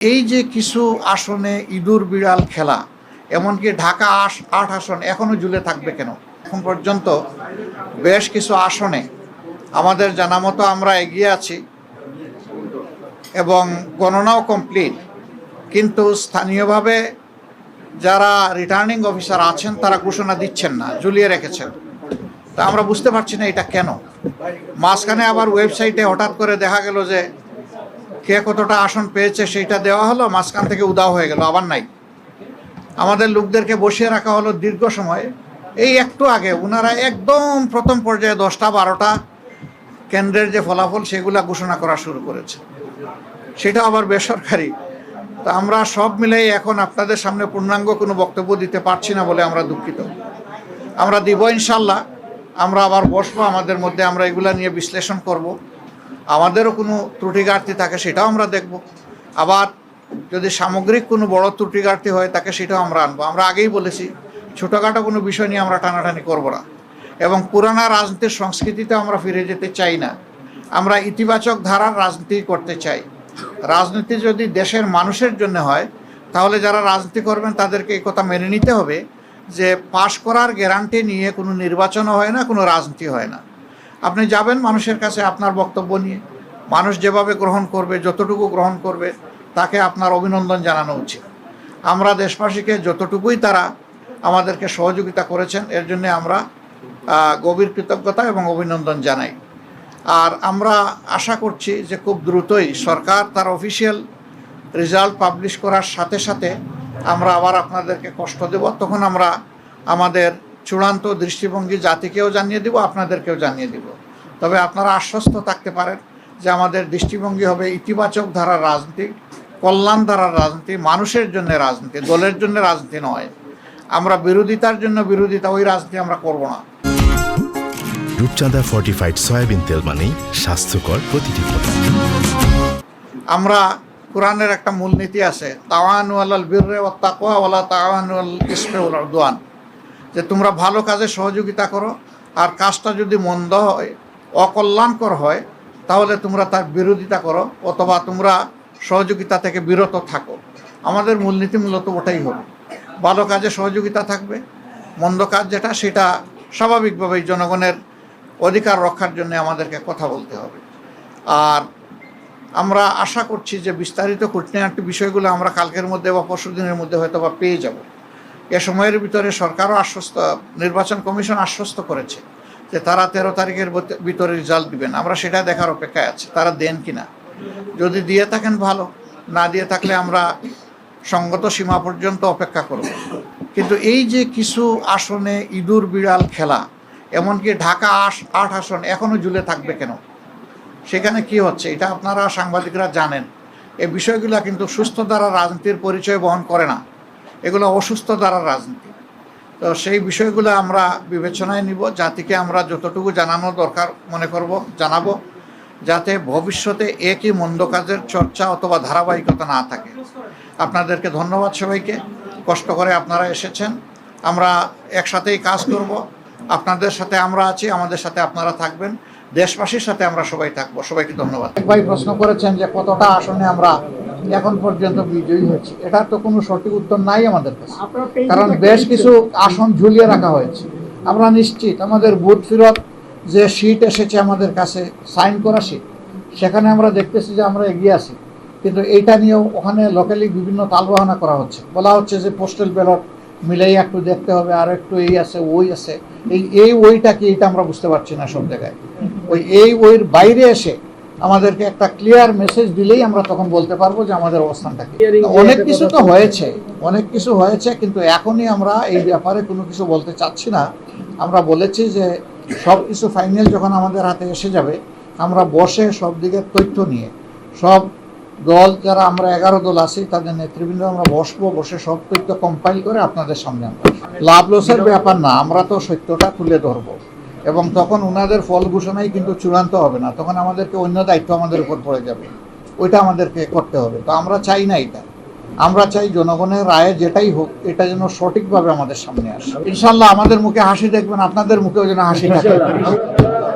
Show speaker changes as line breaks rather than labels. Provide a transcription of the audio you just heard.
এই যে কিছু আসনে ইঁদুর বিড়াল খেলা, এমনকি ঢাকা ৮ আসন এখনো ঝুলে থাকবে কেন? এখন পর্যন্ত বেশ কিছু আসনে আমাদের জানা মতো আমরা এগিয়ে আছি এবং গণনাও কমপ্লিট, কিন্তু স্থানীয়ভাবে যারা রিটার্নিং অফিসার আছেন তারা ঘোষণা দিচ্ছেন না, ঝুলিয়ে রেখেছেন। তা আমরা বুঝতে পারছি না এটা কেন। মাঝখানে আবার ওয়েবসাইটে হঠাৎ করে দেখা গেল যে কে কতটা আসন পেয়েছে সেইটা দেওয়া হলো, মাঝখান থেকে উদাও হয়ে গেল, আবার নাই। আমাদের লোকদেরকে বসিয়ে রাখা হলো দীর্ঘ সময়। এই একটু আগে ওনারা একদম প্রথম পর্যায়ে 10টা 12টা কেন্দ্রের যে ফলাফল সেগুলা ঘোষণা করা শুরু করেছে, সেটা আবার বেসরকারি। তা আমরা সব মিলেই এখন আপনাদের সামনে পূর্ণাঙ্গ কোনো বক্তব্য দিতে পারছি না বলে আমরা দুঃখিত। আমরা দিব ইনশাল্লাহ, আমরা আবার বসবো, আমাদের মধ্যে আমরা এগুলা নিয়ে বিশ্লেষণ করব। আমাদেরও কোনো ত্রুটি ঘাটতি থাকে সেটাও আমরা দেখব। আবার যদি সামগ্রিক কোনো বড় ত্রুটি ঘাটতি হয় তাকে সেটাও আমরা আনবো। আমরা আগেই বলেছি ছোটোখাটো কোনো বিষয় নিয়ে আমরা টানাটানি করব না, এবং পুরানা রাজনীতির সংস্কৃতিতে আমরা ফিরে যেতে চাই না। আমরা ইতিবাচক ধারার রাজনীতি করতে চাই। রাজনীতি যদি দেশের মানুষের জন্য হয়, তাহলে যারা রাজনীতি করবেন তাদেরকে এই কথা মেনে নিতে হবে যে পাশ করার গ্যারান্টি নিয়ে কোনো নির্বাচনও হয় না, কোনো রাজনীতি হয় না। আপনি যাবেন মানুষের কাছে আপনার বক্তব্য নিয়ে, মানুষ যেভাবে গ্রহণ করবে, যতটুকু গ্রহণ করবে, তাকে আপনার অভিনন্দন জানানো উচিত। আমরা দেশবাসীকে যতটুকুই তারা আমাদেরকে সহযোগিতা করেছেন এর জন্য আমরা গভীর কৃতজ্ঞতা এবং অভিনন্দন জানাই। আর আমরা আশা করছি যে খুব দ্রুতই সরকার তার অফিসিয়াল রেজাল্ট পাবলিশ করার সাথে সাথে আমরা আবার আপনাদেরকে কষ্ট দেব। তখন আমরা আমাদের চূড়ান্ত দৃষ্টিভঙ্গি জাতিকেও জানিয়ে দেব, আপনাদেরকেও জানিয়ে দেব। তবে আপনারা আশ্বস্ত থাকতে পারেন যে আমাদের দৃষ্টিভঙ্গি হবে ইতিবাচক ধারার রাজনীতি, কল্যাণ ধারার রাজনীতি, মানুষের জন্য রাজনীতি, দলের জন্য রাজনীতি নয়। আমরা বিরোধিতার জন্য বিরোধিতা, ওই রাজনীতি আমরা করব না।
রূপচাঁদা ফর্টিফাইড সয়াবিন তেল মানেই স্বাস্থ্যকর প্রতিটি পদার্থ।
আমরা কোরআনের একটা মূলনীতি আছে, তাওয়ানু আলাল বিররি ওয়াত তাকওয়া ওয়ালা তাওয়ানু আলাল ইসমি ওয়াল উদওয়ান, যে তোমরা ভালো কাজে সহযোগিতা করো, আর কাজটা যদি মন্দ হয়, অকল্যাণকর হয়, তাহলে তোমরা তার বিরোধিতা করো অথবা তোমরা সহযোগিতা থেকে বিরত থাকো। আমাদের মূলনীতি মূলত ওটাই হবে, ভালো কাজে সহযোগিতা থাকবে, মন্দ কাজ যেটা সেটা স্বাভাবিকভাবেই জনগণের অধিকার রক্ষার জন্য আমাদেরকে কথা বলতে হবে। আর আমরা আশা করছি যে বিস্তারিত খুঁটিনাটি বিষয়গুলো আমরা কালকের মধ্যে বা পরশু দিনের মধ্যে হয়তো বা পেয়ে যাব। এ সময়ের ভিতরে সরকারও নির্বাচন কমিশন আশ্বস্ত করেছে যে তারা 13 তারিখের ভিতরে রেজাল্ট দিবেন। আমরা সেটা দেখার অপেক্ষায় আছি, তারা দেন কিনা। যদি দিয়ে থাকেন ভালো, না দিয়ে থাকলে আমরা সঙ্গত সীমা পর্যন্ত অপেক্ষা করব। কিন্তু এই যে কিছু আসনে ইঁদুর বিড়াল খেলা, এমনকি ঢাকা 8 আসন এখনো ঝুলে থাকবে কেন? সেখানে কি হচ্ছে এটা আপনারা সাংবাদিকরা জানেন। এই বিষয়গুলো কিন্তু সুস্থ ধারার রাজনীতির পরিচয় বহন করে না, এগুলো অসুস্থ ধারার রাজনীতি। তো সেই বিষয়গুলো আমরা বিবেচনায় নিব, জাতিকে আমরা যতটুকু জানানো দরকার মনে করব জানাবো, যাতে ভবিষ্যতে একই মন্দ কাজের চর্চা অথবা ধারাবাহিকতা না থাকে। আপনাদেরকে ধন্যবাদ সবাইকে, কষ্ট করে আপনারা এসেছেন। আমরা একসাথেই কাজ করব, আপনাদের সাথে আমরা আছি, আমাদের সাথে আপনারা থাকবেন, দেশবাসীর সাথে আমরা সবাই থাকবো। সবাইকে ধন্যবাদ। এক ভাই প্রশ্ন করেছেন যে কতটা আসনে আমরা এখন পর্যন্ত বিজয়ী হয়েছি। এটার তো কোনো সঠিক উত্তর নাই আমাদের কাছে, কারণ বেশ কিছু আসন ঝুলিয়ে রাখা হয়েছে। আমরা নিশ্চিত আমাদের বুথ ফেরত যে সিট এসেছে আমাদের কাছে, সাইন করা সিট, সেখানে আমরা দেখতেছি যে আমরা এগিয়ে আছি। কিন্তু এইটা নিয়েও ওখানে লোকালি বিভিন্ন তালবাহানা করা হচ্ছে, বলা হচ্ছে যে পোস্টাল ব্যালট মিলাই একটু দেখতে হবে, আর একটু এই আছে ওই আছে। এই ওইটা কি, এটা আমরা বুঝতে পারছি না সব জায়গায়। ওইর বাইরে এসে আমাদেরকে একটা ক্লিয়ার মেসেজ দিলেই আমরা তখন বলতে পারবো যে আমাদের অবস্থানটা কি। অনেক কিছু তো হয়েছে, অনেক কিছু হয়েছে, কিন্তু এখনই আমরা এই ব্যাপারে কোনো কিছু বলতে চাচ্ছি না। আমরা বলেছি যে সব কিছু ফাইনাল যখন আমাদের হাতে এসে যাবে, আমরা বসে সব দিকের তথ্য নিয়ে, সব দল যারা আমরা 11 দল আছি তাদের নেতৃবৃন্দ আমরা বসে সব তথ্য কম্পাইল করে আপনাদের সামনে আমরা, লাভ লসের ব্যাপার না, আমরা তো সত্যটা তুলে ধরবো। এবং তখন ওনাদের ফল ঘোষণাই কিন্তু চূড়ান্ত হবে না, তখন আমাদেরকে অন্য দায়িত্ব আমাদের উপর পড়ে যাবে, ওইটা আমাদেরকে করতে হবে। তো আমরা চাই না এটা, আমরা চাই জনগণের রায়ে যেটাই হোক এটা যেন সঠিকভাবে আমাদের সামনে আসে। ইনশাল্লাহ আমাদের মুখে হাসি দেখবেন, আপনাদের মুখেও যেন হাসি থাকে।